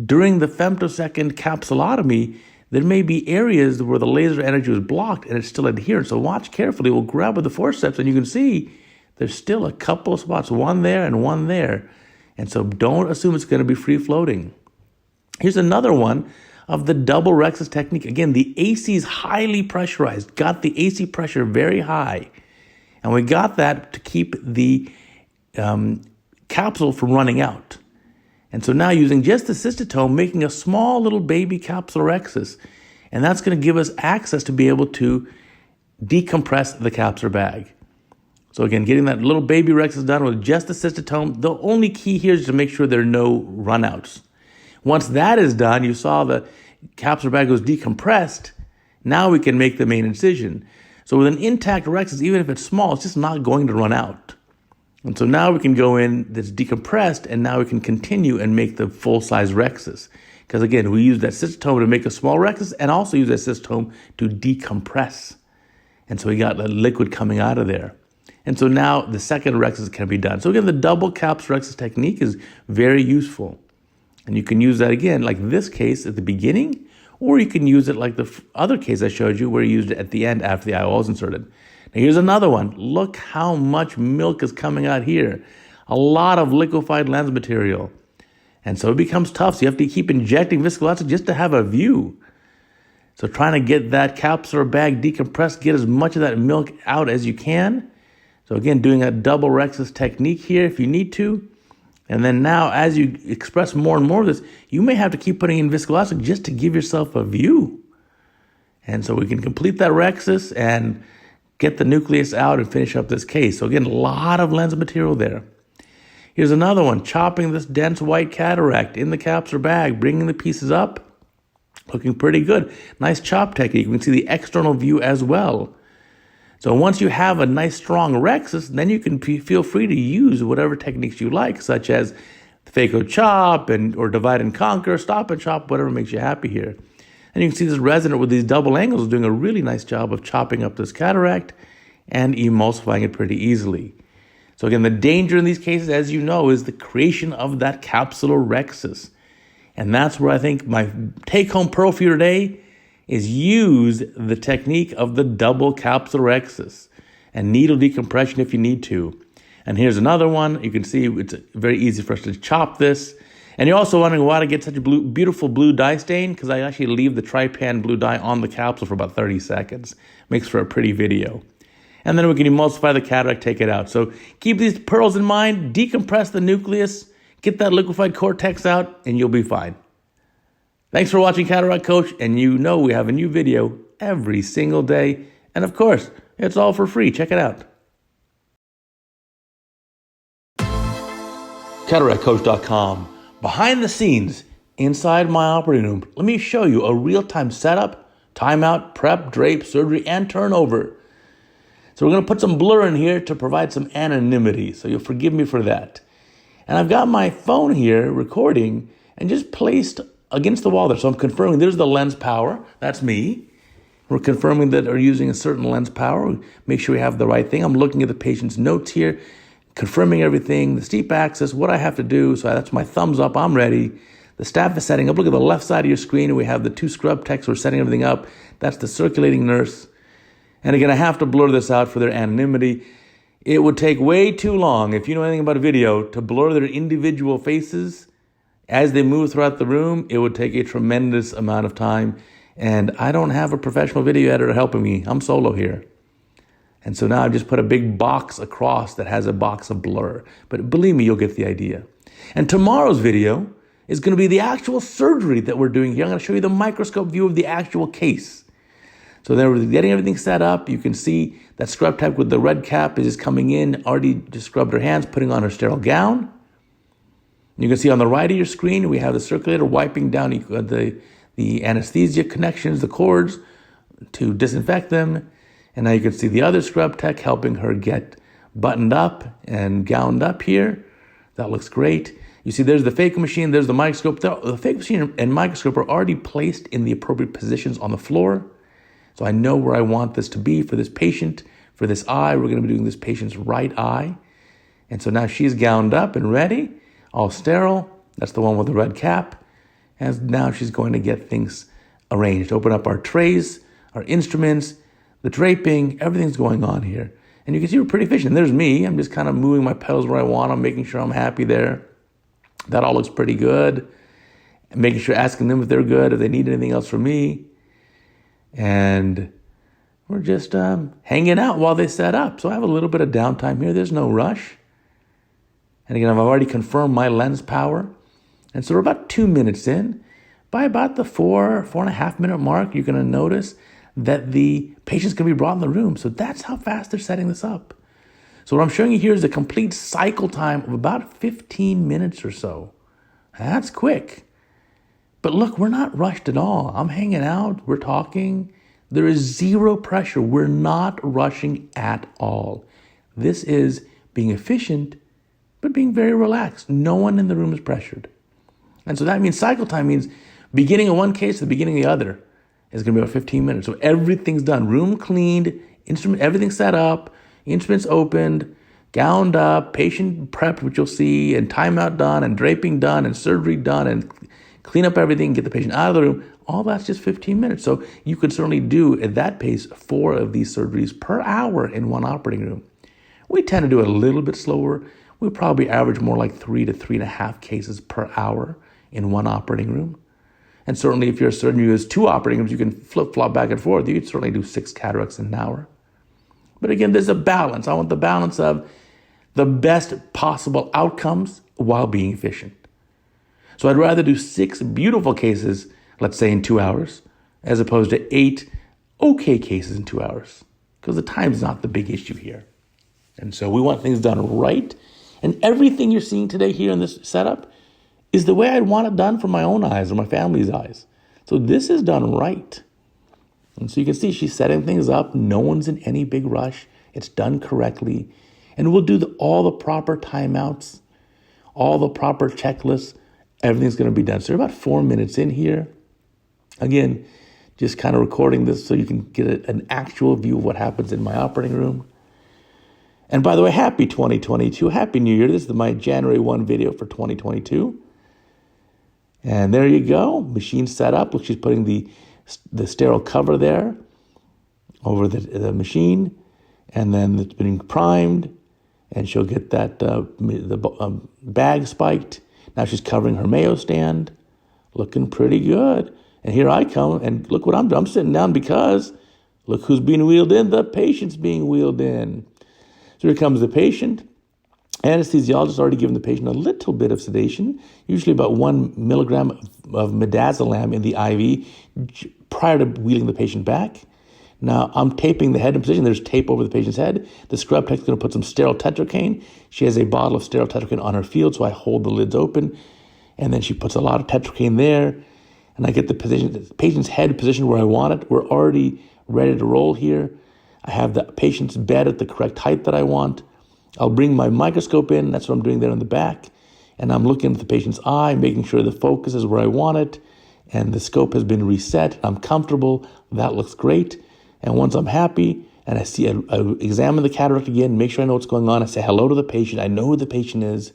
during the femtosecond capsulotomy, there may be areas where the laser energy was blocked and it's still adherent. So watch carefully. We'll grab with the forceps and you can see there's still a couple of spots, one there and one there. And so don't assume it's going to be free floating. Here's another one of the double rhexis technique. Again, the AC is highly pressurized, got the AC pressure very high. And we got that to keep the capsule from running out. And so now using just the cystotome, making a small little baby capsular rhexis, and that's going to give us access to be able to decompress the capsular bag. So again, getting that little baby rhexis done with just the cystotome, the only key here is to make sure there are no runouts. Once that is done, you saw the capsular bag was decompressed. Now we can make the main incision. So with an intact rhexis, even if it's small, it's just not going to run out. And so now we can go in that's decompressed, and now we can continue and make the full-size rhexis. Because again, we use that cystotome to make a small rhexis and also use that cystotome to decompress. And so we got the liquid coming out of there. And so now the second rhexis can be done. So again, the double capsular rhexis technique is very useful. And you can use that again, like this case at the beginning, or you can use it like the other case I showed you where you used it at the end after the IOL is inserted. Now here's another one. Look how much milk is coming out here. A lot of liquefied lens material. And so it becomes tough. So you have to keep injecting viscoelastic just to have a view. So trying to get that capsular bag decompressed, get as much of that milk out as you can. So again, doing a double rhexis technique here if you need to. And then now, as you express more and more of this, you may have to keep putting in viscoelastic just to give yourself a view. And so we can complete that rhexis and get the nucleus out and finish up this case. So again, a lot of lens material there. Here's another one, chopping this dense white cataract in the capsular bag, bringing the pieces up, looking pretty good. Nice chop technique. You can see the external view as well. So once you have a nice strong rexus, then you can feel free to use whatever techniques you like, such as phaco chop or divide and conquer, stop and chop, whatever makes you happy here. And you can see this resident with these double angles doing a really nice job of chopping up this cataract and emulsifying it pretty easily. So again, the danger in these cases, as you know, is the creation of that capsular rexus. And that's where I think my take-home pearl for you today is use the technique of the double capsular rexus and needle decompression if you need to. And here's another one. You can see it's very easy for us to chop this. And you're also wondering why I get such a beautiful blue dye stain, because I actually leave the trypan blue dye on the capsule for about 30 seconds. Makes for a pretty video. And then we can emulsify the cataract, take it out. So keep these pearls in mind, decompress the nucleus, get that liquefied cortex out, and you'll be fine. Thanks for watching Cataract Coach, and you know we have a new video every single day. And of course, it's all for free. Check it out. CataractCoach.com. Behind the scenes, inside my operating room, let me show you a real-time setup, timeout, prep, drape, surgery, and turnover. So we're going to put some blur in here to provide some anonymity, so you'll forgive me for that. And I've got my phone here recording and just placed against the wall there. So I'm confirming there's the lens power. That's me. We're confirming that we're using a certain lens power. Make sure we have the right thing. I'm looking at the patient's notes here, confirming everything, the steep axis, what I have to do. So that's my thumbs up. I'm ready. The staff is setting up. Look at the left side of your screen, and we have the two scrub techs who are setting everything up. That's the circulating nurse. And again, I have to blur this out for their anonymity. It would take way too long, if you know anything about a video, to blur their individual faces as they move throughout the room. It would take a tremendous amount of time. And I don't have a professional video editor helping me. I'm solo here. And so now I've just put a big box across that has a box of blur. But believe me, you'll get the idea. And tomorrow's video is going to be the actual surgery that we're doing here. I'm going to show you the microscope view of the actual case. So then we're getting everything set up. You can see that scrub tech with the red cap is just coming in, already just scrubbed her hands, putting on her sterile gown. You can see on the right of your screen, we have the circulator wiping down the anesthesia connections, the cords, to disinfect them. And now you can see the other scrub tech helping her get buttoned up and gowned up here. That looks great. You see there's the phaco machine, there's the microscope. The phaco machine and microscope are already placed in the appropriate positions on the floor. So I know where I want this to be for this patient. For this eye, we're going to be doing this patient's right eye. And so now she's gowned up and ready, all sterile. That's the one with the red cap. And now she's going to get things arranged. Open up our trays, our instruments, the draping, everything's going on here. And you can see we're pretty efficient. There's me. I'm just kind of moving my pedals where I want them, making sure I'm happy there. That all looks pretty good. And making sure, asking them if they're good, if they need anything else from me. And we're just hanging out while they set up. So I have a little bit of downtime here. There's no rush. And again, I've already confirmed my lens power. And so we're about 2 minutes in. By about the 4.5 minute mark, you're going to notice that the patient's going to be brought in the room. So that's how fast they're setting this up. So what I'm showing you here is a complete cycle time of about 15 minutes or so. That's quick. But look, we're not rushed at all. I'm hanging out. We're talking. There is zero pressure. We're not rushing at all. This is being efficient, but being very relaxed. No one in the room is pressured. And so that means cycle time means beginning of one case to the beginning of the other is going to be about 15 minutes. So everything's done. Room cleaned, instrument, everything set up, instruments opened, gowned up, patient prepped, which you'll see, and timeout done, and draping done, and surgery done, and clean up everything, get the patient out of the room. All that's just 15 minutes. So you could certainly do, at that pace, 4 of these surgeries per hour in one operating room. We tend to do it a little bit slower. We probably average more like 3 to 3.5 cases per hour in one operating room. And certainly if you're a surgeon who has 2 operating rooms, you can flip-flop back and forth. You could certainly do 6 cataracts in an hour. But again, there's a balance. I want the balance of the best possible outcomes while being efficient. So I'd rather do 6 beautiful cases, let's say in 2 hours, as opposed to 8 okay cases in 2 hours, because the time's not the big issue here. And so we want things done right And everything you're seeing today here in this setup is the way I'd want it done for my own eyes or my family's eyes. So this is done right. And so you can see she's setting things up. No one's in any big rush. It's done correctly. And we'll do all the proper timeouts, all the proper checklists. Everything's going to be done. So we're about 4 minutes in here. Again, just kind of recording this so you can get an actual view of what happens in my operating room. And by the way, happy 2022. Happy New Year. This is my January 1 video for 2022. And there you go. Machine set up. Look, she's putting the sterile cover there over the machine. And then it's being primed. And she'll get that bag spiked. Now she's covering her Mayo stand. Looking pretty good. And here I come, and look what I'm doing. I'm sitting down because look who's being wheeled in. The patient's being wheeled in. So here comes the patient. Anesthesiologist already given the patient a little bit of sedation, usually about 1 milligram of midazolam in the IV prior to wheeling the patient back. Now, I'm taping the head in position. There's tape over the patient's head. The scrub tech's going to put some sterile tetracaine. She has a bottle of sterile tetracaine on her field, so I hold the lids open. And then she puts a lot of tetracaine there. And I get the patient's head positioned where I want it. We're already ready to roll here. I have the patient's bed at the correct height that I want. I'll bring my microscope in. That's what I'm doing there in the back. And I'm looking at the patient's eye, making sure the focus is where I want it. And the scope has been reset. I'm comfortable. That looks great. And once I'm happy and I examine the cataract again, make sure I know what's going on. I say hello to the patient. I know who the patient is.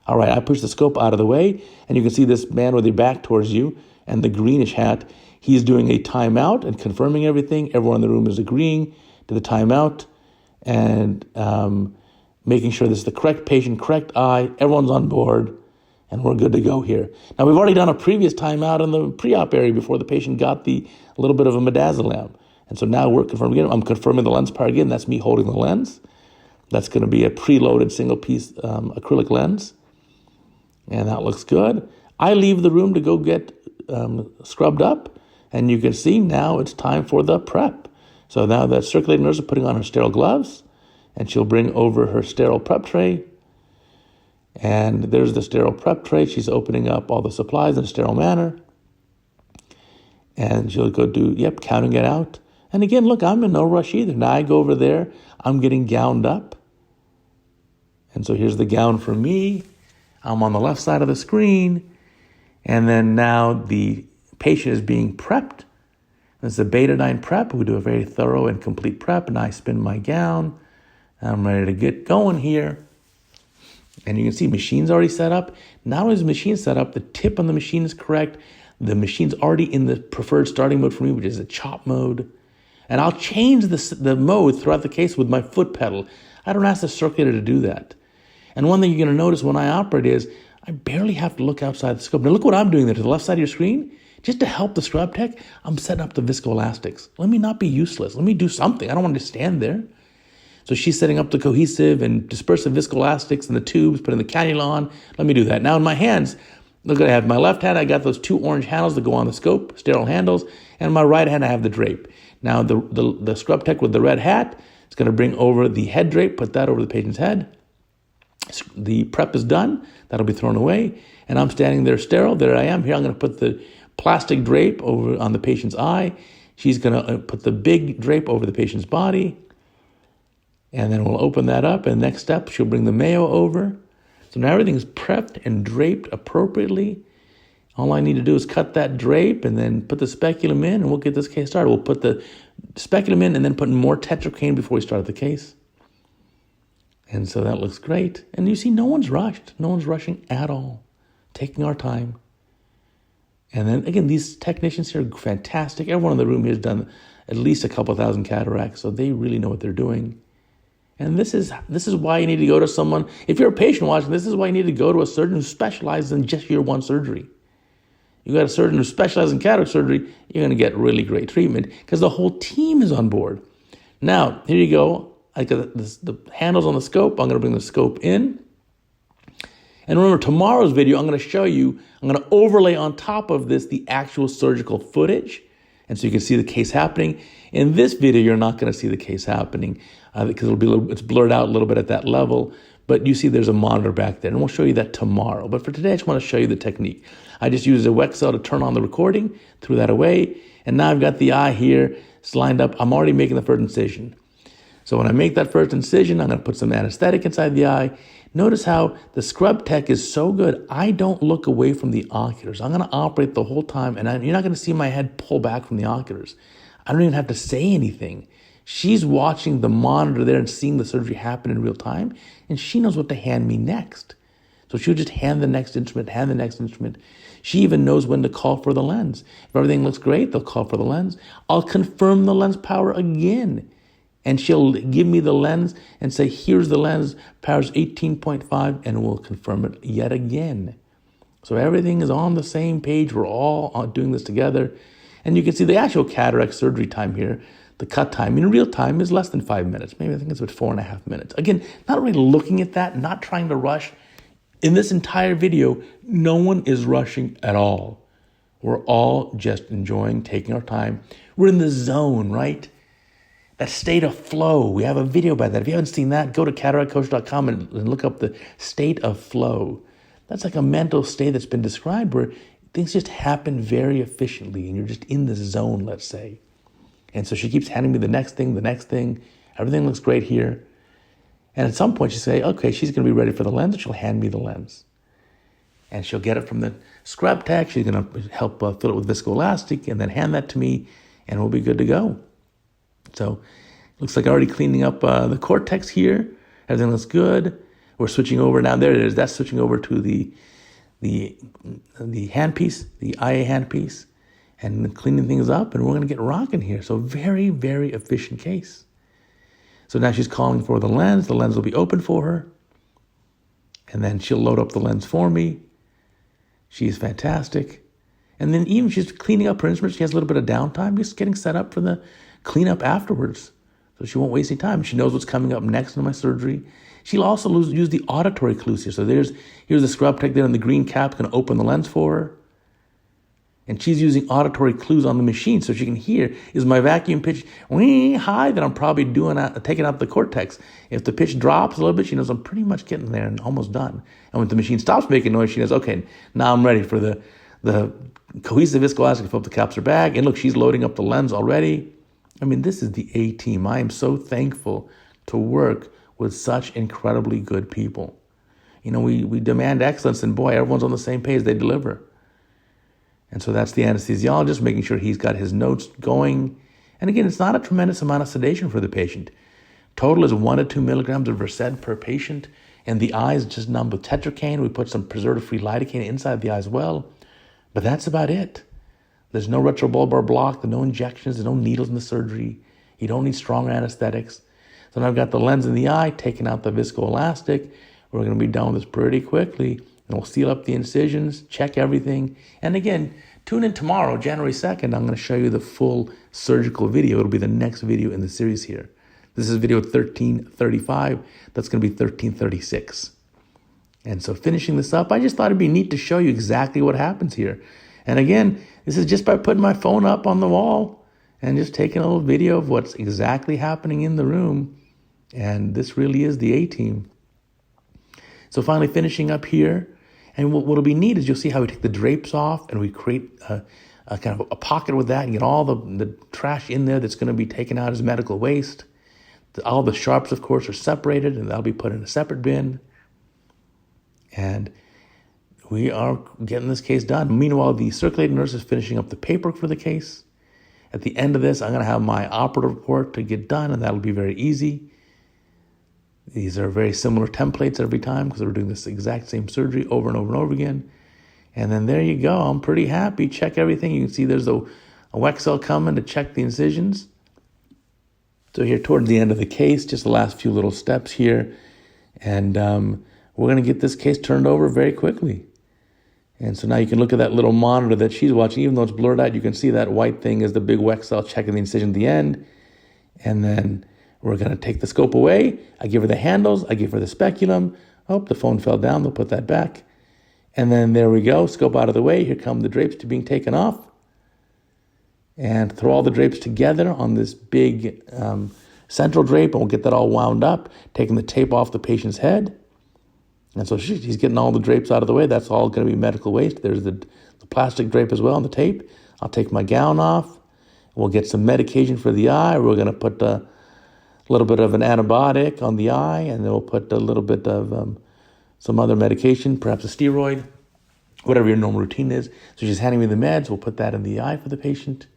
All right, I push the scope out of the way. And you can see this man with their back towards you and the greenish hat. He's doing a timeout and confirming everything. Everyone in the room is agreeing to the timeout and making sure this is the correct patient, correct eye. Everyone's on board, and we're good to go here. Now, we've already done a previous timeout in the pre-op area before the patient got a little bit of a midazolam. And so now we're confirming again. I'm confirming the lens part again. That's me holding the lens. That's going to be a preloaded single-piece acrylic lens. And that looks good. I leave the room to go get scrubbed up, and you can see now it's time for the prep. So now the circulating nurse is putting on her sterile gloves, and she'll bring over her sterile prep tray. And there's the sterile prep tray. She's opening up all the supplies in a sterile manner. And she'll go counting it out. And again, look, I'm in no rush either. Now I go over there. I'm getting gowned up. And so here's the gown for me. I'm on the left side of the screen. And then now the patient is being prepped. It's a betadine prep. We do a very thorough and complete prep. And I spin my gown. I'm ready to get going here. And you can see machine's already set up. Not only is the machine set up, the tip on the machine is correct. The machine's already in the preferred starting mode for me, which is the chop mode. And I'll change the mode throughout the case with my foot pedal. I don't ask the circulator to do that. And one thing you're going to notice when I operate is I barely have to look outside the scope. Now look what I'm doing there to the left side of your screen. Just to help the scrub tech, I'm setting up the viscoelastics. Let me not be useless. Let me do something. I don't want to stand there. So she's setting up the cohesive and dispersive viscoelastics and the tubes, putting the cannula on. Let me do that. Now in my hands, look what I have. My left hand, I got those 2 orange handles that go on the scope, sterile handles. And my right hand, I have the drape. Now the scrub tech with the red hat is going to bring over the head drape, put that over the patient's head. The prep is done. That'll be thrown away. And I'm standing there sterile. There I am. Here I'm going to put the plastic drape over on the patient's eye. She's going to put the big drape over the patient's body. And then we'll open that up. And next step, she'll bring the Mayo over. So now everything's prepped and draped appropriately. All I need to do is cut that drape and then put the speculum in, and we'll get this case started. We'll put the speculum in and then put more tetracaine before we start the case. And so that looks great. And you see, no one's rushed. No one's rushing at all. Taking our time. And then, again, these technicians here are fantastic. Everyone in the room here has done at least a couple thousand cataracts, so they really know what they're doing. And this is why you need to go to someone. If you're a patient watching, this is why you need to go to a surgeon who specializes in just your one surgery. You got a surgeon who specializes in cataract surgery, you're going to get really great treatment because the whole team is on board. Now, here you go. I got the handles on the scope. I'm going to bring the scope in. And remember, tomorrow's video, I'm going to show you, I'm going to overlay on top of this the actual surgical footage. And so you can see the case happening. In this video, you're not going to see the case happening because it's blurred out a little bit at that level. But you see there's a monitor back there, and we'll show you that tomorrow. But for today, I just want to show you the technique. I just used a Wexel to turn on the recording, threw that away, and now I've got the eye here. It's lined up. I'm already making the first incision. So when I make that first incision, I'm going to put some anesthetic inside the eye. Notice how the scrub tech is so good, I don't look away from the oculars. I'm going to operate the whole time, and you're not going to see my head pull back from the oculars. I don't even have to say anything. She's watching the monitor there and seeing the surgery happen in real time, and she knows what to hand me next. So she'll just hand the next instrument. She even knows when to call for the lens. If everything looks great, they'll call for the lens. I'll confirm the lens power again. And she'll give me the lens and say, here's the lens, power's 18.5, and we'll confirm it yet again. So everything is on the same page. We're all doing this together. And you can see the actual cataract surgery time here. The cut time in real time is less than 5 minutes. Maybe I think it's about 4.5 minutes. Again, not really looking at that, not trying to rush. In this entire video, no one is rushing at all. We're all just enjoying, taking our time. We're in the zone, right? That state of flow. We have a video about that. If you haven't seen that, go to CataractCoach.com and look up the state of flow. That's like a mental state that's been described where things just happen very efficiently and you're just in the zone, let's say. And so she keeps handing me the next thing. Everything looks great here. And at some point she'll say, okay, she's going to be ready for the lens, and she'll hand me the lens. And she'll get it from the scrub tech. She's going to help fill it with viscoelastic and then hand that to me, and we'll be good to go. So looks like already cleaning up the cortex here. Everything looks good. We're switching over now. There it is. That's switching over to the handpiece, the IA handpiece, and cleaning things up. And we're going to get rocking here. So very, very efficient case. So now she's calling for the lens. The lens will be open for her. And then she'll load up the lens for me. She's fantastic. And then even she's cleaning up her instruments. She has a little bit of downtime, just getting set up for the cleanup afterwards. So she won't waste any time. She knows what's coming up next in my surgery. She'll also use the auditory clues here. So here's the scrub tech there, and the green cap's going to open the lens for her. And she's using auditory clues on the machine so she can hear, is my vacuum pitch high? Then I'm probably taking out the cortex. If the pitch drops a little bit, she knows I'm pretty much getting there and almost done. And when the machine stops making noise, she knows, okay, now I'm ready for the cohesive viscoelastic to fill up the capsular bag. And look, she's loading up the lens already. I mean, this is the A team. I am so thankful to work with such incredibly good people. You know, we demand excellence, and boy, everyone's on the same page. They deliver. And so that's the anesthesiologist, making sure he's got his notes going. And again, it's not a tremendous amount of sedation for the patient. Total is 1 to 2 milligrams of Versed per patient. And the eye is just numbed with tetracaine. We put some preservative-free lidocaine inside the eye as well. But that's about it. There's no retrobulbar block, there's no injections, there's no needles in the surgery. You don't need stronger anesthetics. So now I've got the lens in the eye, taking out the viscoelastic. We're going to be done with this pretty quickly. And we'll seal up the incisions, check everything. And again, tune in tomorrow, January 2nd. I'm going to show you the full surgical video. It'll be the next video in the series here. This is video 1335. That's going to be 1336. And so finishing this up, I just thought it'd be neat to show you exactly what happens here. And again, this is just by putting my phone up on the wall and just taking a little video of what's exactly happening in the room. And this really is the A-team. So finally finishing up here. And what'll be neat is you'll see how we take the drapes off and we create a kind of a pocket with that and get all the trash in there that's going to be taken out as medical waste. All the sharps, of course, are separated, and that'll be put in a separate bin. And we are getting this case done. Meanwhile, the circulating nurse is finishing up the paperwork for the case. At the end of this, I'm going to have my operative report to get done, and that'll be very easy. These are very similar templates every time because we're doing this exact same surgery over and over and over again. And then there you go. I'm pretty happy. Check everything. You can see there's a Wexel coming to check the incisions. So here towards the end of the case, just the last few little steps here. And we're going to get this case turned over very quickly. And so now you can look at that little monitor that she's watching. Even though it's blurred out, you can see that white thing is the big Wexel checking the incision at the end. And then we're going to take the scope away. I give her the handles. I give her the speculum. Oh, the phone fell down. They'll put that back. And then there we go. Scope out of the way. Here come the drapes to being taken off. And throw all the drapes together on this big central drape. And we'll get that all wound up. Taking the tape off the patient's head. And so he's getting all the drapes out of the way. That's all going to be medical waste. There's the plastic drape as well and the tape. I'll take my gown off. We'll get some medication for the eye. We're going to put a little bit of an antibiotic on the eye, and then we'll put a little bit of some other medication, perhaps a steroid, whatever your normal routine is. So she's handing me the meds. We'll put that in the eye for the patient.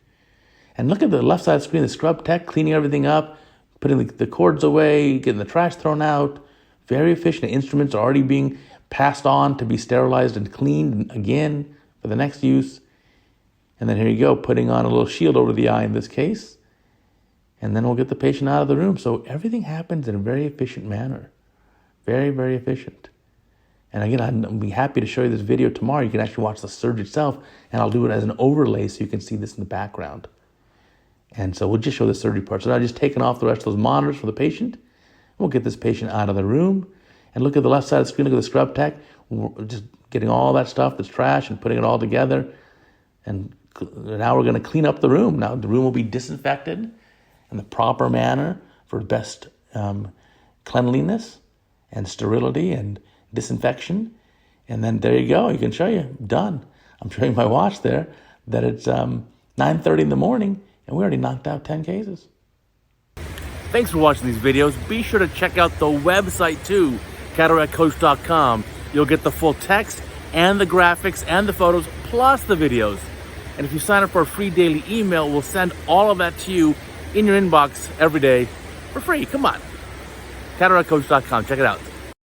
And look at the left side of the screen, the scrub tech, cleaning everything up, putting the cords away, getting the trash thrown out. Very efficient. The instruments are already being passed on to be sterilized and cleaned again for the next use. And then here you go, putting on a little shield over the eye in this case. And then we'll get the patient out of the room. So everything happens in a very efficient manner. Very, very efficient. And again, I'll be happy to show you this video tomorrow. You can actually watch the surgery itself, and I'll do it as an overlay so you can see this in the background. And so we'll just show the surgery part. So now I've just taken off the rest of those monitors for the patient. We'll get this patient out of the room. And look at the left side of the screen, look at the scrub tech. We're just getting all that stuff that's trash and putting it all together. And now we're going to clean up the room. Now the room will be disinfected in the proper manner for best cleanliness and sterility and disinfection. And then there you go. You can show you. Done. I'm showing my watch there that it's 9:30 in the morning, and we already knocked out 10 cases. Thanks for watching these videos. Be sure to check out the website too, CataractCoach.com. You'll get the full text and the graphics and the photos plus the videos. And if you sign up for a free daily email, we'll send all of that to you in your inbox every day for free. Come on. CataractCoach.com. Check it out.